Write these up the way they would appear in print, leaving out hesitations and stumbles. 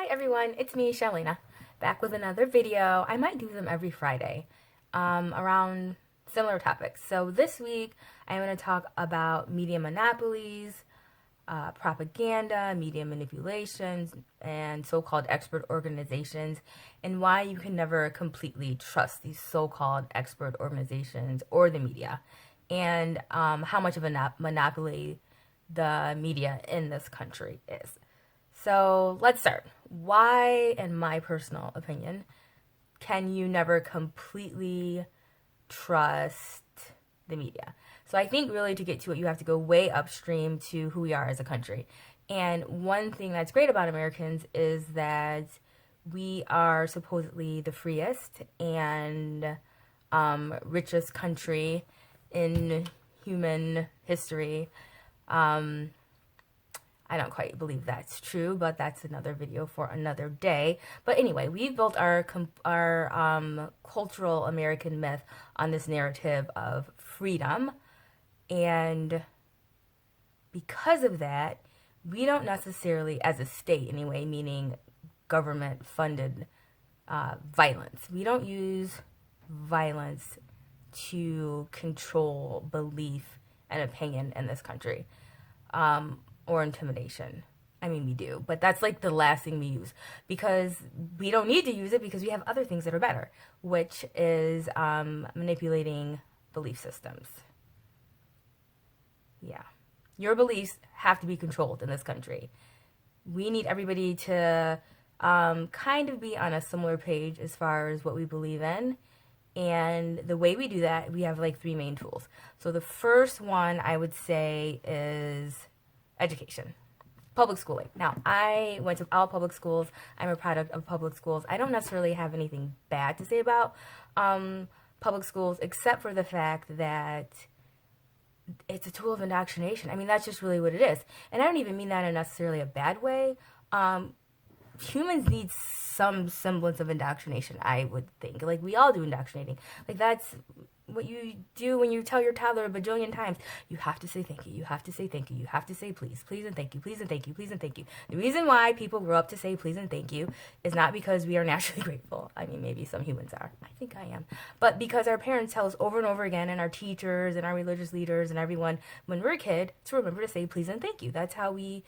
everyone, it's me, Shalina, back with another video. I might do them every Friday around similar topics. So this week, I'm going to talk about media monopolies, propaganda, media manipulations, and so-called expert organizations, and why you can never completely trust these so-called expert organizations or the media, and how much of a monopoly the media in this country is. So let's start. Why, in my personal opinion, can you never completely trust the media? So I think really to get to it, you have to go way upstream to who we are as a country. And one thing that's great about Americans is that we are supposedly the freest and richest country in human history. I don't quite believe that's true, but that's another video for another day. But anyway, we've built our cultural American myth on this narrative of freedom. And because of that, we don't necessarily, as a state anyway, meaning government-funded violence, we don't use violence to control belief and opinion in this country. Or intimidation. I mean, we do, but that's like the last thing we use because we don't need to use it because we have other things that are better, which is manipulating belief systems. Yeah. Your beliefs have to be controlled in this country. We need everybody to kind of be on a similar page as far as what we believe in. And the way we do that, we have like three main tools. So the first one I would say is education, public schooling. Now, I went to all public schools. I'm a product of public schools. I don't necessarily have anything bad to say about public schools, except for the fact that it's a tool of indoctrination. I mean, that's just really what it is. And I don't even mean that in necessarily a bad way. Humans need some semblance of indoctrination, I would think. Like, we all do indoctrinating. Like, that's what you do when you tell your toddler a bajillion times, you have to say thank you, you have to say thank you, you have to say please, please and thank you, please and thank you, please and thank you. The reason why people grow up to say please and thank you is not because we are naturally grateful. I mean, maybe some humans are. I think I am. But because our parents tell us over and over again, and our teachers and our religious leaders and everyone, when we're a kid, to remember to say please and thank you. That's how we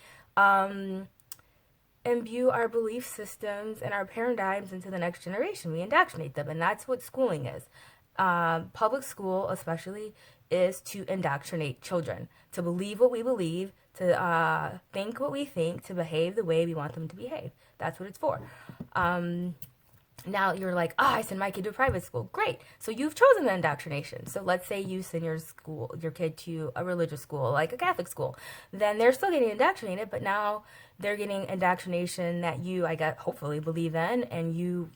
imbue our belief systems and our paradigms into the next generation. We indoctrinate them, and that's what schooling is. Public school especially is to indoctrinate children, to believe what we believe, to think what we think, to behave the way we want them to behave. That's what it's for. Now you're like, I send my kid to a private school. Great. So you've chosen the indoctrination. So let's say you send your kid to a religious school, like a Catholic school. Then they're still getting indoctrinated, but now they're getting indoctrination that you, I guess, hopefully believe in, and you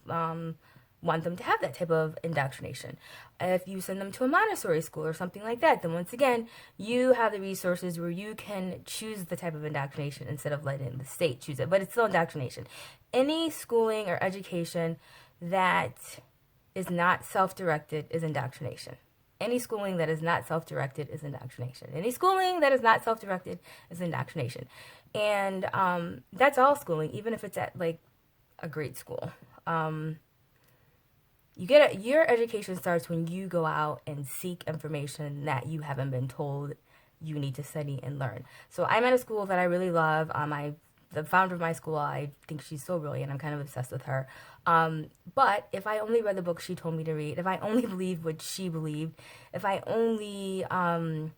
want them to have that type of indoctrination. If you send them to a Montessori school or something like that, then once again, you have the resources where you can choose the type of indoctrination instead of letting the state choose it. But it's still indoctrination. Any schooling or education that is not self-directed is indoctrination. Any schooling that is not self-directed is indoctrination. Any schooling that is not self-directed is indoctrination. And that's all schooling, even if it's at like a grade school. Your education starts when you go out and seek information that you haven't been told you need to study and learn. So I'm at a school that I really love. The founder of my school, I think she's so brilliant. I'm kind of obsessed with her. But if I only read the book she told me to read, if I only believed what she believed, if I only, as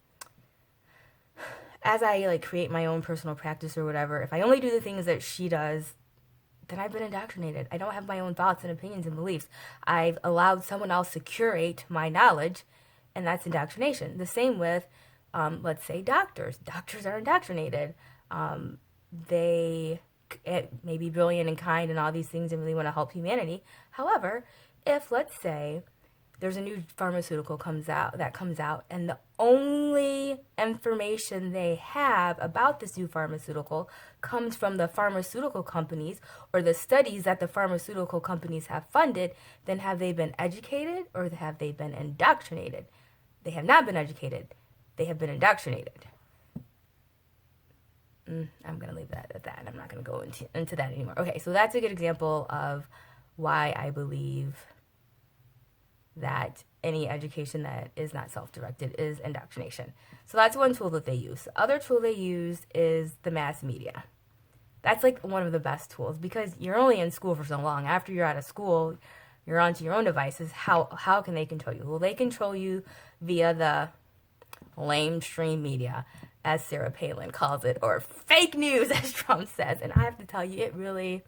I like create my own personal practice or whatever, if I only do the things that she does, then I've been indoctrinated. I don't have my own thoughts and opinions and beliefs. I've allowed someone else to curate my knowledge, and that's indoctrination. The same with, let's say, doctors. Doctors are indoctrinated. They may be brilliant and kind and all these things and really want to help humanity. However, if, let's say, there's a new pharmaceutical that comes out, and the only information they have about this new pharmaceutical comes from the pharmaceutical companies or the studies that the pharmaceutical companies have funded, then have they been educated or have they been indoctrinated? They have not been educated. They have been indoctrinated. I'm going to leave that at that. I'm not going to go into that anymore. Okay, so that's a good example of why I believe that any education that is not self-directed is indoctrination. So that's one tool that they use. The other tool they use is the mass media. That's like one of the best tools because you're only in school for so long. After you're out of school, you're onto your own devices. How can they control you? Well, they control you via the lamestream media, as Sarah Palin calls it, or fake news, as Trump says. And I have to tell you, it really,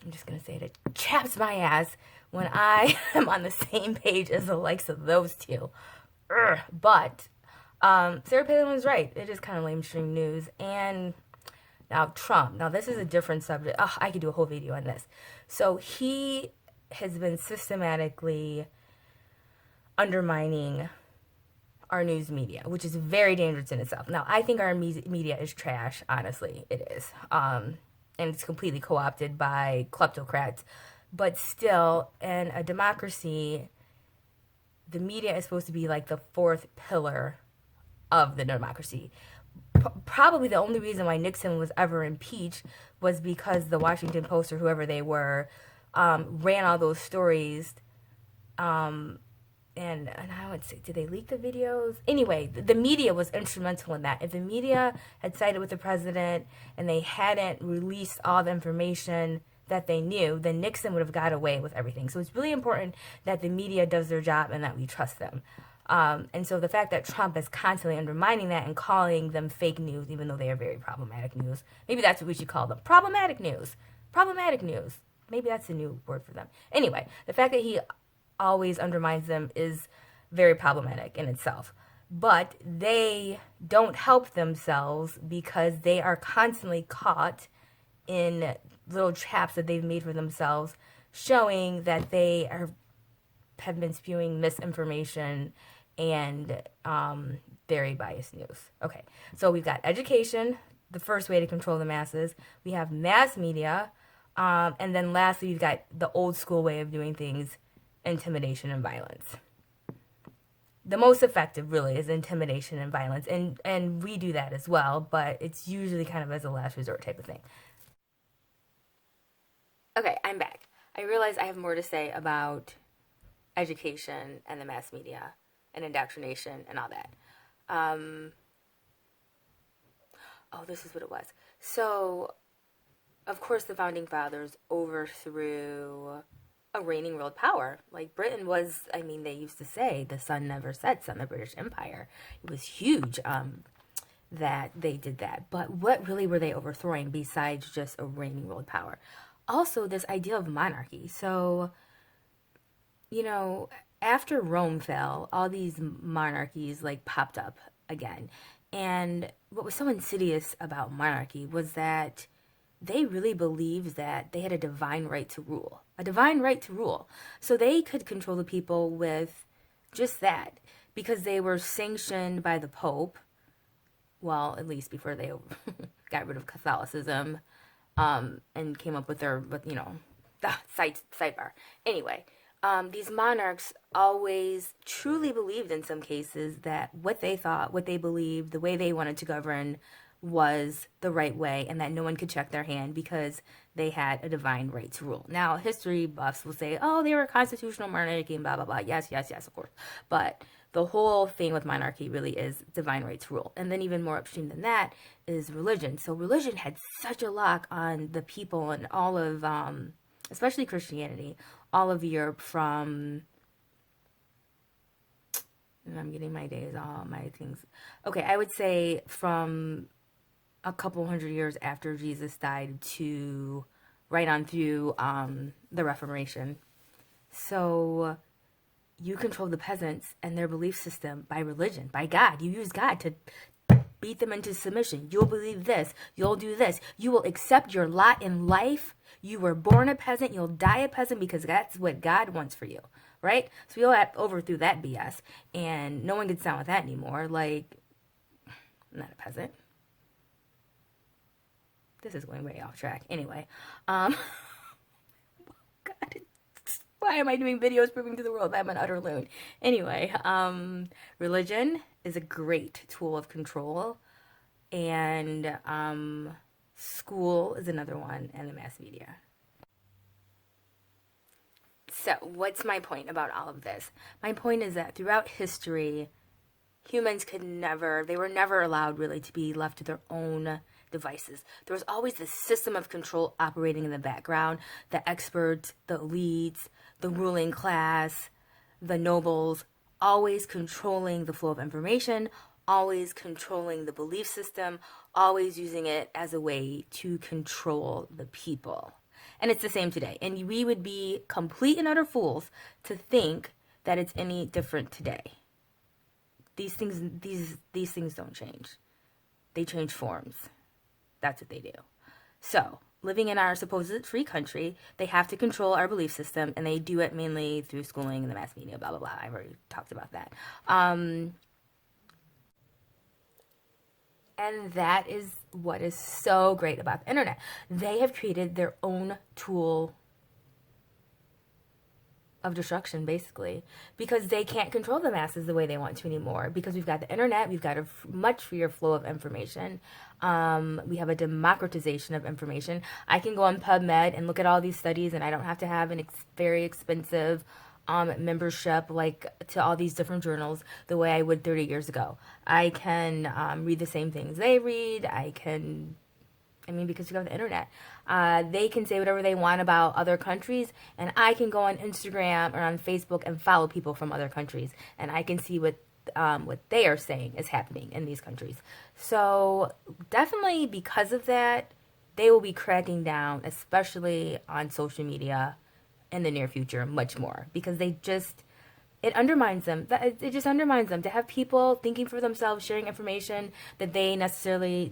I'm just going to say it chaps my ass when I am on the same page as the likes of those two. But Sarah Palin was right. It is kind of lamestream news. And now Trump. Now this is a different subject. Oh, I could do a whole video on this. So he has been systematically undermining our news media, which is very dangerous in itself. Now, I think our media is trash. Honestly, it is. And it's completely co-opted by kleptocrats. But still, in a democracy, the media is supposed to be like the fourth pillar of the democracy. Probably the only reason why Nixon was ever impeached was because the Washington Post or whoever they were ran all those stories. And I would say, did they leak the videos? Anyway, the media was instrumental in that. If the media had sided with the president and they hadn't released all the information that they knew, then Nixon would have got away with everything. So it's really important that the media does their job and that we trust them. And so the fact that Trump is constantly undermining that and calling them fake news, even though they are very problematic news, maybe that's what we should call them. Problematic news. Problematic news. Maybe that's a new word for them. Anyway, the fact that he always undermines them is very problematic in itself. But they don't help themselves because they are constantly caught in little traps that they've made for themselves, showing that they have been spewing misinformation and very biased news. Okay, so we've got education, the first way to control the masses. We have mass media, and then lastly, we've got the old school way of doing things, intimidation and violence. The most effective really is intimidation and violence, and we do that as well, but it's usually kind of as a last resort type of thing. Okay, I'm back. I realize I have more to say about education and the mass media and indoctrination and all that. This is what it was. So, of course, the Founding Fathers overthrew a reigning world power. Like, Britain was, they used to say the sun never sets on the British Empire. It was huge that they did that. But what really were they overthrowing besides just a reigning world power? Also, this idea of monarchy. So, after Rome fell, all these monarchies popped up again. And what was so insidious about monarchy was that they really believed that they had a divine right to rule. A divine right to rule. So they could control the people with just that because they were sanctioned by the Pope. Well, at least before they got rid of Catholicism. And came up with their, sidebar. Anyway, these monarchs always truly believed in some cases that what they thought, what they believed, the way they wanted to govern was the right way and that no one could check their hand because they had a divine right to rule. Now, history buffs will say, oh, they were a constitutional monarchy and blah, blah, blah. Yes, of course. But the whole thing with monarchy really is divine right to rule. And then even more upstream than that is religion. So religion had such a lock on the people and all of, especially Christianity, all of Europe from, and I'm getting my days, all my things. Okay, I would say from a couple hundred years after Jesus died to right on through the Reformation. So you control the peasants and their belief system by religion, by God. You use God to beat them into submission. You'll believe this. You'll do this. You will accept your lot in life. You were born a peasant. You'll die a peasant because that's what God wants for you, right? So we all overthrew that BS, and no one gets down with that anymore. I'm not a peasant. This is going way off track. Anyway, God, why am I doing videos proving to the world that I'm an utter loon? Anyway, religion is a great tool of control, and school is another one, and the mass media. So, what's my point about all of this? My point is that throughout history, humans they were never allowed really to be left to their own devices. There was always this system of control operating in the background. The experts, the elites, the ruling class, the nobles, always controlling the flow of information, always controlling the belief system, always using it as a way to control the people. And it's the same today. And we would be complete and utter fools to think that it's any different today. These things don't change. They change forms. That's what they do. So, living in our supposed free country, they have to control our belief system, and they do it mainly through schooling and the mass media, blah, blah, blah. I've already talked about that. And that is what is so great about the internet. They have created their own tool of destruction, basically, because they can't control the masses the way they want to anymore. Because we've got the internet, we've got a much freer flow of information. We have a democratization of information. I can go on PubMed and look at all these studies, and I don't have to have an very expensive membership like to all these different journals the way I would 30 years ago. I can read the same things they read. Because we got the internet. They can say whatever they want about other countries, and I can go on Instagram or on Facebook and follow people from other countries, and I can see what they are saying is happening in these countries. So definitely because of that, they will be cracking down, especially on social media in the near future, much more, because it undermines them. It just undermines them to have people thinking for themselves, sharing information that they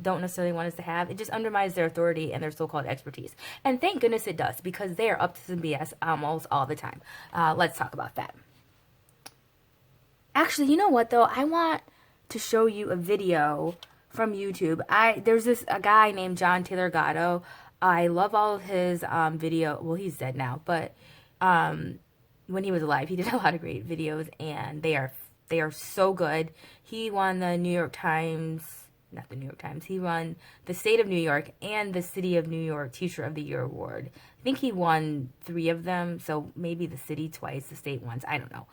don't necessarily want us to have. It just undermines their authority and their so-called expertise. And thank goodness it does, because they are up to some BS almost all the time. Let's talk about that. Actually, you know what though? I want to show you a video from YouTube. There's a guy named John Taylor Gatto. I love all of his video. Well, he's dead now, but when he was alive, he did a lot of great videos, and they are so good. He won the New York Times, not the New York Times. He won the State of New York and the City of New York Teacher of the Year award. I think he won 3 of them, so maybe the city twice, the state once. I don't know.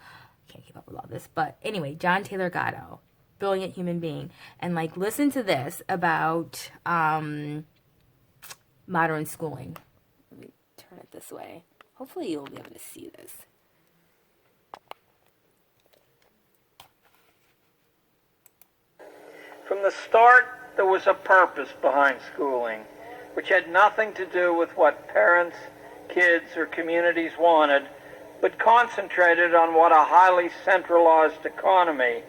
Can't keep up with all this, but anyway, John Taylor Gatto, brilliant human being, and listen to this about modern schooling. Let me turn it this way. Hopefully you'll be able to see this. From the start, there was a purpose behind schooling, which had nothing to do with what parents, kids, or communities wanted, but concentrated on what a highly centralized economy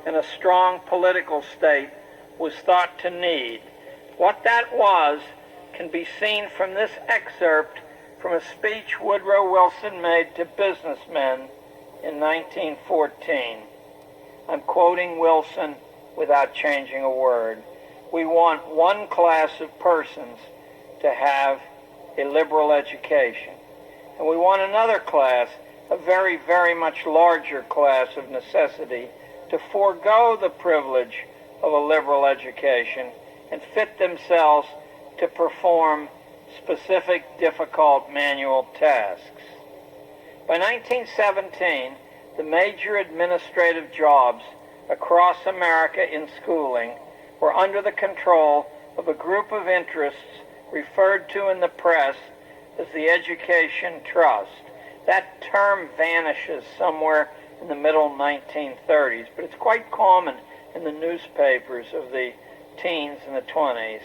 and a strong political state was thought to need. What that was can be seen from this excerpt from a speech Woodrow Wilson made to businessmen in 1914. I'm quoting Wilson without changing a word. We want one class of persons to have a liberal education. And we want another class, a very, very much larger class of necessity, to forego the privilege of a liberal education and fit themselves to perform specific, difficult manual tasks. By 1917, the major administrative jobs across America in schooling were under the control of a group of interests referred to in the press as the Education Trust. That term vanishes somewhere in the middle 1930s, but it's quite common in the newspapers of the teens and the 20s.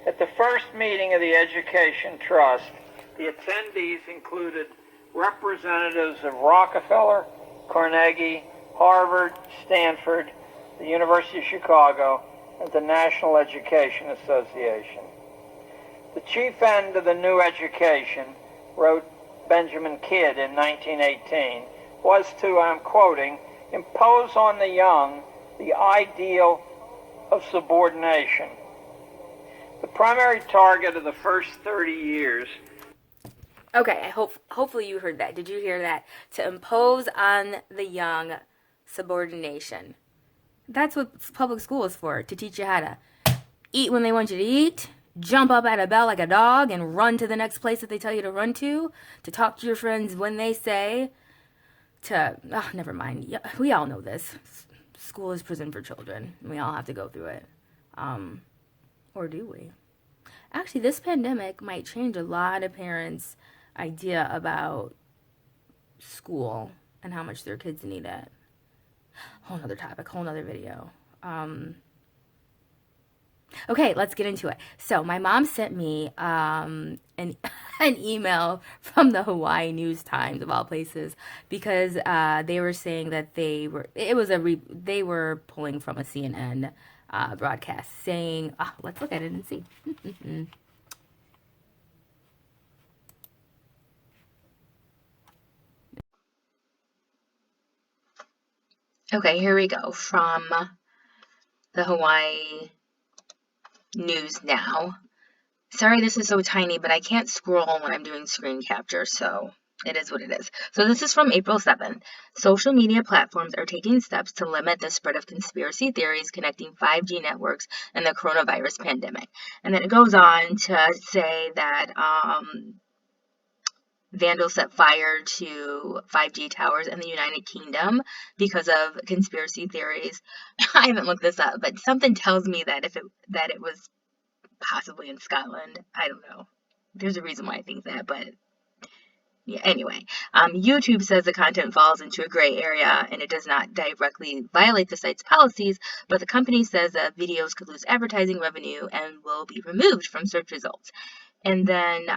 At the first meeting of the Education Trust, the attendees included representatives of Rockefeller, Carnegie, Harvard, Stanford, the University of Chicago, and the National Education Association. The chief end of the new education, wrote Benjamin Kidd in 1918, was to, I'm quoting, impose on the young the ideal of subordination. The primary target of the first 30 years. Okay, hopefully you heard that. Did you hear that? To impose on the young subordination. That's what public school is for, to teach you how to eat when they want you to eat, jump up at a bell like a dog and run to the next place that they tell you to run to talk to your friends when they say, oh, never mind. Yeah, we all know this. School is prison for children. We all have to go through it. Or do we? Actually, this pandemic might change a lot of parents' idea about school and how much their kids need it. Whole nother topic, whole nother video. Okay, let's get into it. So my mom sent me an email from the Hawaii News Times of all places because they were saying that they were pulling from a CNN broadcast saying, let's look at it and see. Okay, here we go from the Hawaii News Now. Sorry this is so tiny, but I can't scroll when I'm doing screen capture, so it is what it is. So this is from April 7th. Social media platforms are taking steps to limit the spread of conspiracy theories connecting 5G networks and the coronavirus pandemic. And then it goes on to say that vandals set fire to 5G towers in the United Kingdom because of conspiracy theories. I haven't looked this up, but something tells me that it was possibly in Scotland. I don't know. There's a reason why I think that, but yeah, anyway. YouTube says the content falls into a gray area and it does not directly violate the site's policies, but the company says that videos could lose advertising revenue and will be removed from search results. And then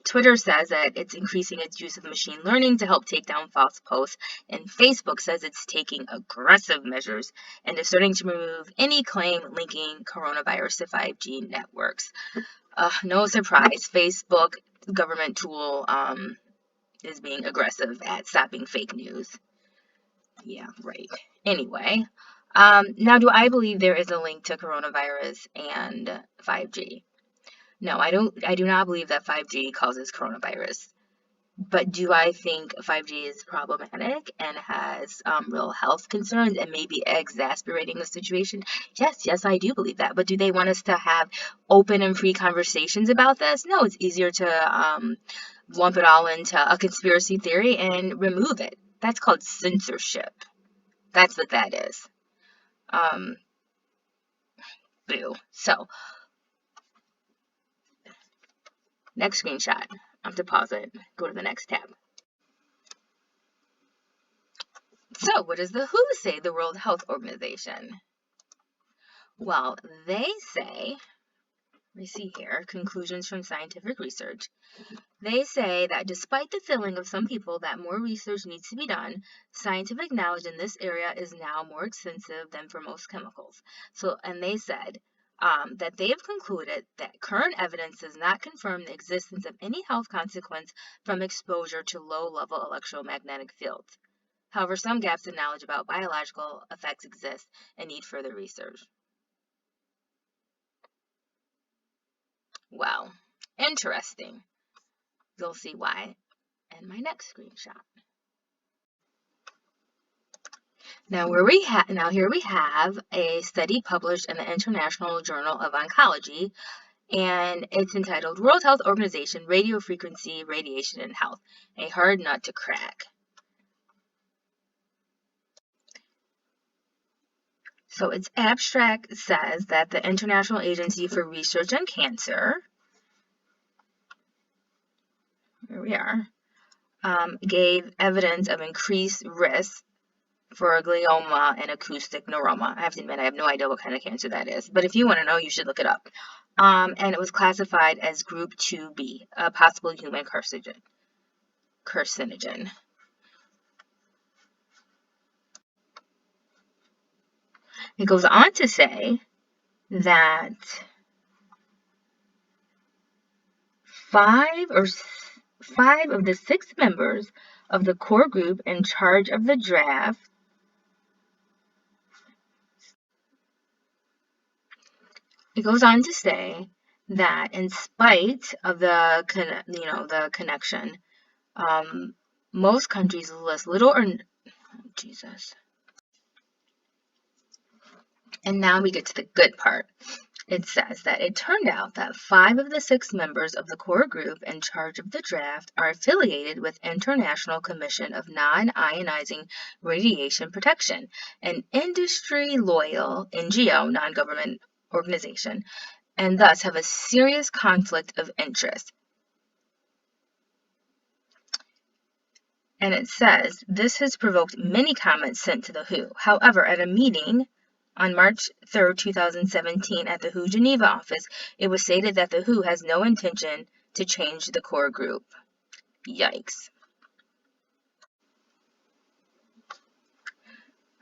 Twitter says that it's increasing its use of machine learning to help take down false posts, and Facebook says it's taking aggressive measures and is starting to remove any claim linking coronavirus to 5G networks. No surprise, Facebook, government tool, is being aggressive at stopping fake news. Yeah, right. Anyway, now do I believe there is a link to coronavirus and 5G? No, I do not believe that 5G causes coronavirus. But do I think 5G is problematic and has real health concerns and maybe exacerbating the situation? Yes, I do believe that. But do they want us to have open and free conversations about this? No, it's easier to lump it all into a conspiracy theory and remove it. That's called censorship. That's what that is. Boo. So, next screenshot. I have to pause it. Go to the next tab. So, what does the WHO say, the World Health Organization? Well, they say, let me see here, conclusions from scientific research. They say that despite the feeling of some people that more research needs to be done, scientific knowledge in this area is now more extensive than for most chemicals. And they said that they have concluded that current evidence does not confirm the existence of any health consequence from exposure to low-level electromagnetic fields. However, some gaps in knowledge about biological effects exist and need further research. Well, interesting. You'll see why in my next screenshot. Now here we have a study published in the International Journal of Oncology, and it's entitled World Health Organization Radiofrequency, Radiation and Health, a hard nut to crack. So its abstract says that the International Agency for Research on Cancer, here we are, gave evidence of increased risk for glioma and acoustic neuroma. I have to admit, I have no idea what kind of cancer that is, but if you want to know, you should look it up. And it was classified as Group 2B, a possible human carcinogen. It goes on to say that 5 of the 6 members of the core group in charge of the draft it goes on to say that in spite of the connection, most countries list little or And now we get to the good part. It says that it turned out that 5 of the 6 members of the core group in charge of the draft are affiliated with International Commission of Non-Ionizing Radiation Protection, an industry-loyal NGO, non-government organization, and thus have a serious conflict of interest. And it says, this has provoked many comments sent to the WHO. However, at a meeting on March 3rd, 2017 at the WHO Geneva office, it was stated that the WHO has no intention to change the core group. Yikes.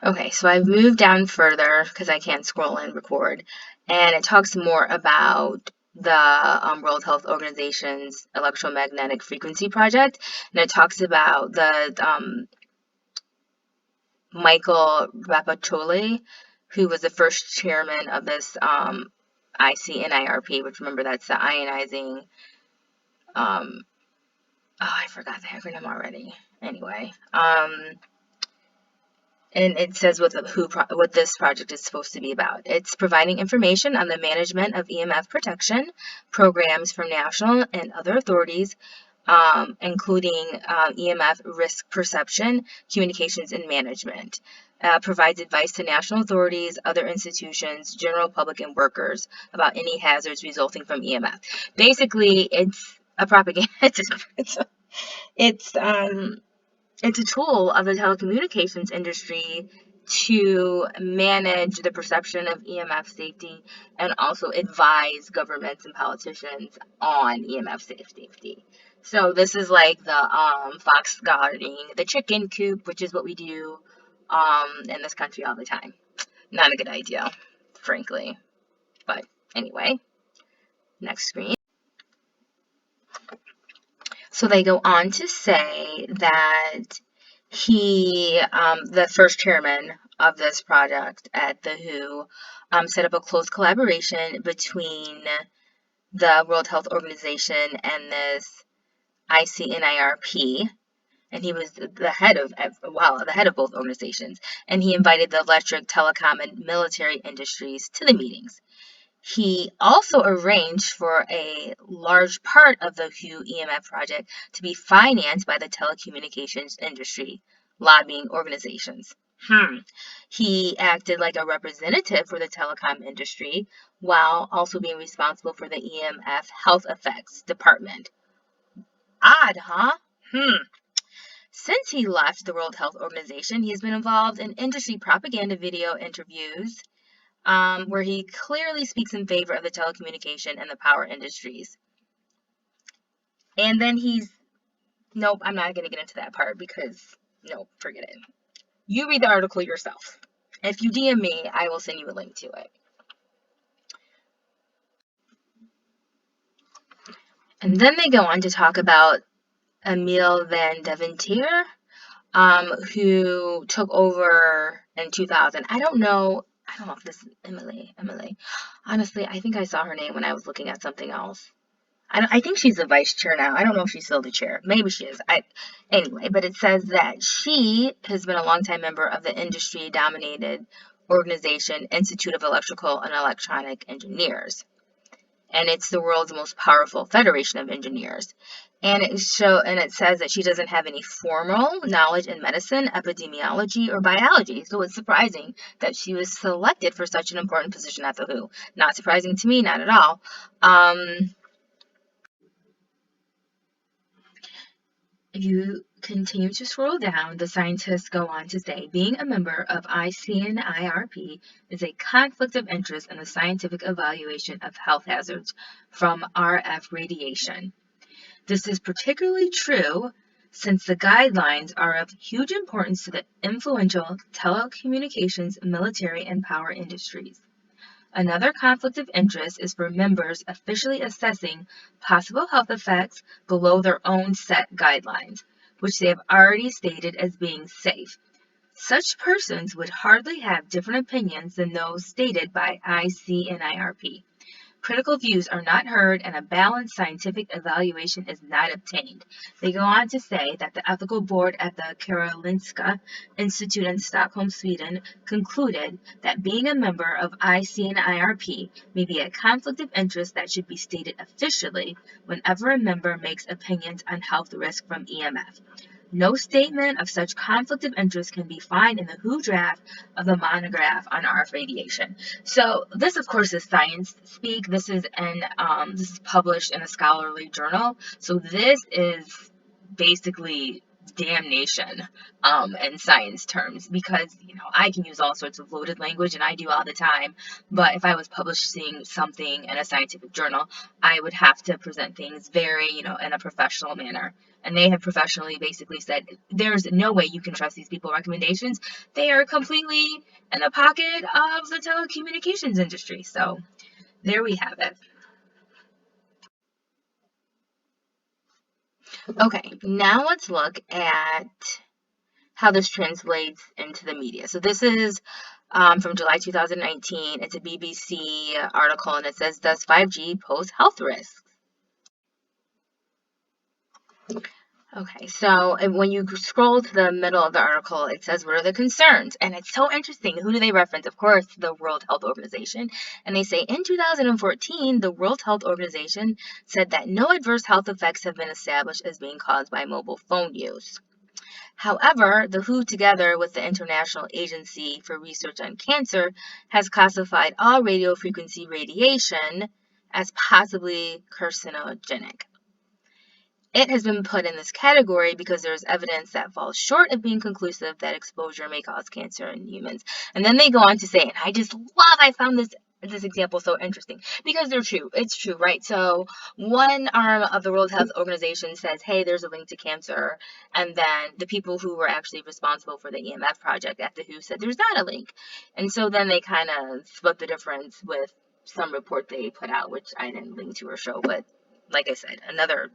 Okay, so I've moved down further because I can't scroll and record, and it talks more about the World Health Organization's electromagnetic frequency project, and it talks about the Michael Rapaccioli, who was the first chairman of this ICNIRP, which, remember, that's the ionizing, oh, I forgot the acronym already. Anyway, and it says what this project is supposed to be about. It's providing information on the management of EMF protection programs from national and other authorities, including EMF risk perception, communications, and management. Provides advice to national authorities, other institutions, general public, and workers about any hazards resulting from EMF. Basically, it's a propaganda. It's a tool of the telecommunications industry to manage the perception of EMF safety and also advise governments and politicians on EMF safety. So this is like the fox guarding the chicken coop, which is what we do in this country all the time. Not a good idea, frankly. But anyway, next screen. So they go on to say that he, the first chairman of this project at the WHO, set up a close collaboration between the World Health Organization and this ICNIRP, and he was the head of both organizations, and he invited the electric, telecom, and military industries to the meetings. He also arranged for a large part of the WHO EMF project to be financed by the telecommunications industry lobbying organizations. He acted like a representative for the telecom industry while also being responsible for the EMF Health Effects Department. Odd, huh? Since he left the World Health Organization, he has been involved in industry propaganda video interviews, where he clearly speaks in favor of the telecommunication and the power industries. And then nope, I'm not going to get into that part because, nope, forget it. You read the article yourself. If you DM me, I will send you a link to it. And then they go on to talk about Emile van Deventer, who took over in 2000. I don't know if this is Emily. Honestly, I think I saw her name when I was looking at something else. I think she's the vice chair now. I don't know if she's still the chair. Maybe she is. Anyway, but it says that she has been a longtime member of the industry-dominated organization Institute of Electrical and Electronic Engineers. And it's the world's most powerful federation of engineers. And it says that she doesn't have any formal knowledge in medicine, epidemiology, or biology. So it's surprising that she was selected for such an important position at the WHO. Not surprising to me, not at all. If you continue to scroll down, the scientists go on to say, being a member of ICNIRP is a conflict of interest in the scientific evaluation of health hazards from RF radiation. This is particularly true since the guidelines are of huge importance to the influential telecommunications, military, and power industries. Another conflict of interest is for members officially assessing possible health effects below their own set guidelines, which they have already stated as being safe. Such persons would hardly have different opinions than those stated by ICNIRP. critical views are not heard and a balanced scientific evaluation is not obtained. They go on to say that the ethical board at the Karolinska Institute in Stockholm, Sweden, concluded that being a member of IC and IRP may be a conflict of interest that should be stated officially whenever a member makes opinions on health risk from EMF. No statement of such conflict of interest can be found in the WHO draft of the monograph on RF radiation. So this, of course, is science speak. This is published in a scholarly journal. So this is basically damnation in science terms, because I can use all sorts of loaded language, and I do all the time. But if I was publishing something in a scientific journal, I would have to present things very in a professional manner. And they have professionally basically said there's no way you can trust these people recommendations. They are completely in the pocket of the telecommunications industry. So there we have it. Okay, now let's look at how this translates into the media. So this is from July 2019. It's a BBC article, and it says, does 5G pose health risks? Okay, so when you scroll to the middle of the article, it says, what are the concerns? And it's so interesting. Who do they reference? Of course, the World Health Organization. And they say, in 2014, the World Health Organization said that no adverse health effects have been established as being caused by mobile phone use. However, the WHO, together with the International Agency for Research on Cancer, has classified all radiofrequency radiation as possibly carcinogenic. It has been put in this category because there is evidence that falls short of being conclusive that exposure may cause cancer in humans. And then they go on to say, and I found this example so interesting because they're true. It's true, right? So one arm of the World Health Organization says, hey, there's a link to cancer. And then the people who were actually responsible for the EMF project at the WHO said there's not a link. And so then they kind of split the difference with some report they put out, which I didn't link to or show, but like I said, another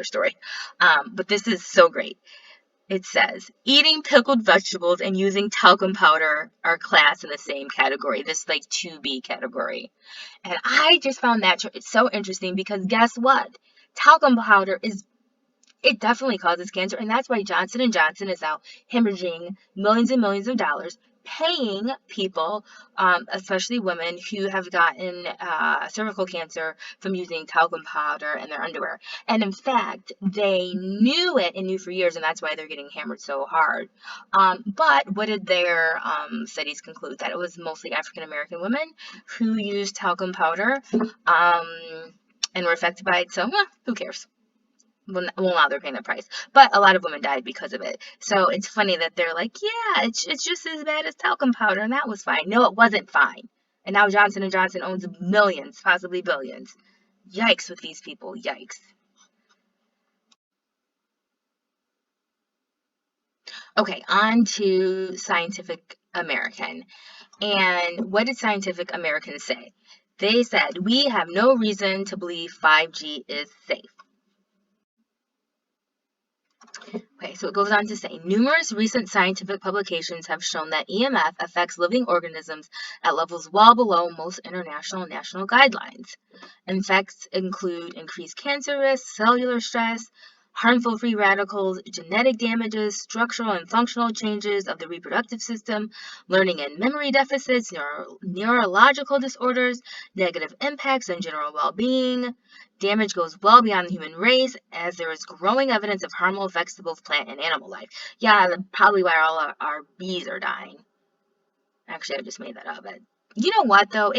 story. But this is so great. It says, eating pickled vegetables and using talcum powder are classed in the same category, this 2B category. And I just found that so interesting because guess what? Talcum powder it definitely causes cancer, and that's why Johnson & Johnson is out hemorrhaging millions and millions of dollars paying people, especially women who have gotten cervical cancer from using talcum powder in their underwear. And in fact, they knew it and knew for years, and that's why they're getting hammered so hard. But what did their studies conclude? That it was mostly African American women who used talcum powder and were affected by it. So who cares? Well, now they're paying the price, but a lot of women died because of it. So it's funny that they're like, yeah, it's just as bad as talcum powder, and that was fine. No, it wasn't fine. And now Johnson & Johnson owns millions, possibly billions. Yikes with these people, yikes. Okay, on to Scientific American. And what did Scientific American say? They said, we have no reason to believe 5G is safe. Okay, so it goes on to say, numerous recent scientific publications have shown that EMF affects living organisms at levels well below most international and national guidelines. Effects include increased cancer risk, cellular stress, harmful free radicals, genetic damages, structural and functional changes of the reproductive system, learning and memory deficits, neurological disorders, negative impacts on general well-being. Damage goes well beyond the human race, as there is growing evidence of harmful effects to both plant and animal life. Yeah, probably why all our bees are dying. Actually, I just made that up. But you know what, though?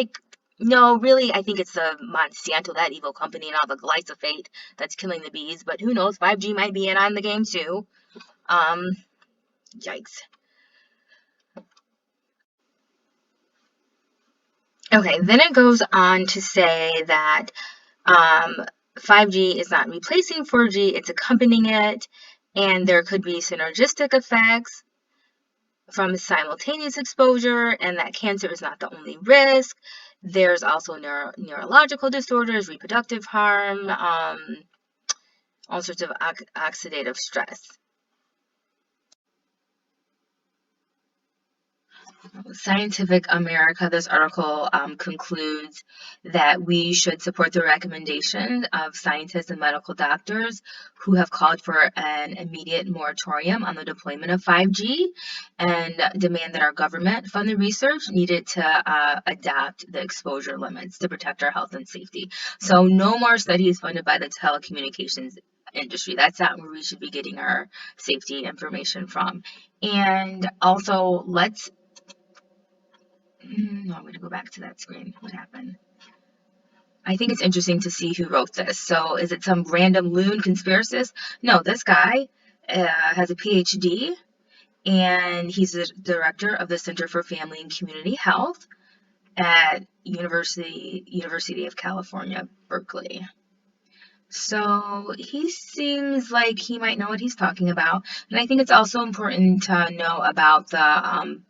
No, really, I think it's the Monsanto, that evil company, and all the glyphosate that's killing the bees. But who knows? 5G might be in on the game, too. Yikes. Okay, then it goes on to say that 5G is not replacing 4G, it's accompanying it, and there could be synergistic effects from simultaneous exposure, and that cancer is not the only risk. There's also neurological disorders, reproductive harm, all sorts of oxidative stress. Scientific America, this article concludes that we should support the recommendation of scientists and medical doctors who have called for an immediate moratorium on the deployment of 5G and demand that our government fund the research needed to adopt the exposure limits to protect our health and safety. So no more studies funded by the telecommunications industry. That's not where we should be getting our safety information from. And also, no, I'm going to go back to that screen. What happened? I think it's interesting to see who wrote this. So is it some random loon conspiracist? No, this guy has a PhD, and he's the director of the Center for Family and Community Health at University of California, Berkeley. So he seems like he might know what he's talking about. And I think it's also important to know about the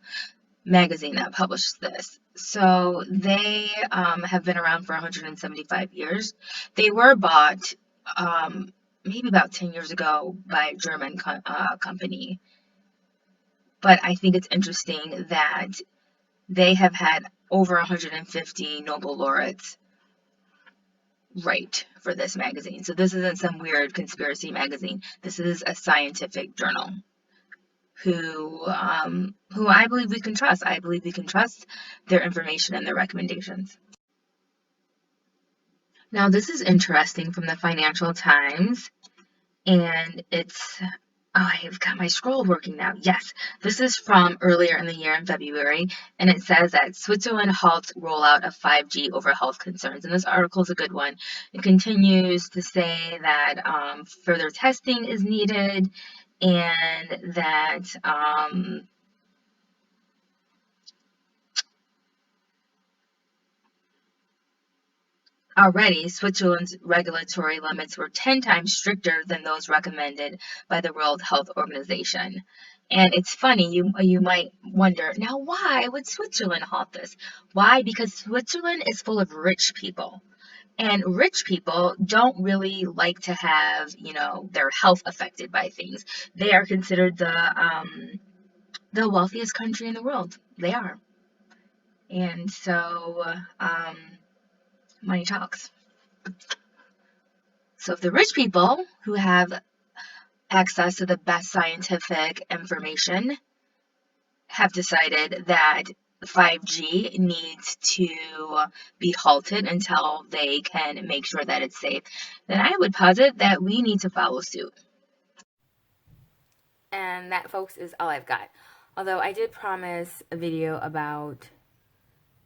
magazine that published this. So they have been around for 175 years. They were bought maybe about 10 years ago by a German company. But I think it's interesting that they have had over 150 Nobel laureates write for this magazine. So this isn't some weird conspiracy magazine. This is a scientific journal who I believe we can trust. I believe we can trust their information and their recommendations. Now, this is interesting from the Financial Times, and it's, I've got my scroll working now. Yes, this is from earlier in the year in February, and it says that Switzerland halts rollout of 5G over health concerns. And this article is a good one. It continues to say that further testing is needed, and that already, Switzerland's regulatory limits were 10 times stricter than those recommended by the World Health Organization. And it's funny, you might wonder, now why would Switzerland halt this? Why? Because Switzerland is full of rich people. And rich people don't really like to have, their health affected by things. They are considered the wealthiest country in the world. They are. And so, money talks. So if the rich people who have access to the best scientific information have decided that 5G needs to be halted until they can make sure that it's safe, then I would posit that we need to follow suit. And that, folks, is all I've got. Although I did promise a video about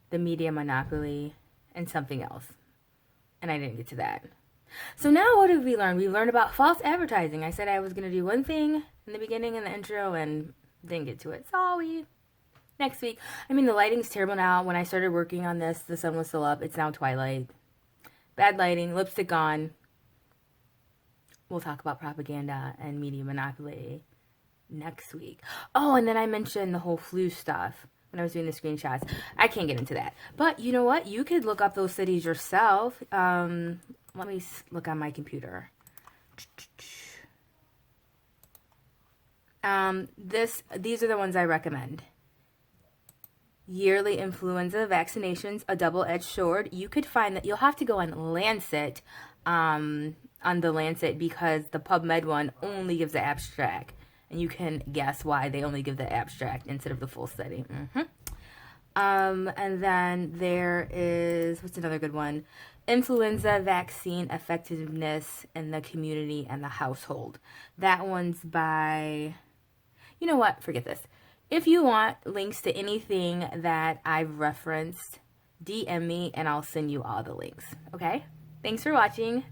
the media monopoly and something else, and I didn't get to that. So now what have we learned? We learned about false advertising. I said I was going to do one thing in the beginning in the intro and didn't get to it. Sorry. Next week. I mean, the lighting's terrible now. When I started working on this, the sun was still up. It's now twilight. Bad lighting, lipstick on. We'll talk about propaganda and media monopoly next week. Oh, and then I mentioned the whole flu stuff when I was doing the screenshots. I can't get into that. But you know what? You could look up those cities yourself. Let me look on my computer. These are the ones I recommend. Yearly influenza vaccinations, a double-edged sword. You could find that. You'll have to go on Lancet, on the Lancet, because the PubMed one only gives the abstract. And you can guess why they only give the abstract instead of the full study. And then there is, what's another good one? Influenza vaccine effectiveness in the community and the household. That one's by, you know what? Forget this. If you want links to anything that I've referenced, DM me and I'll send you all the links. Okay? Thanks for watching.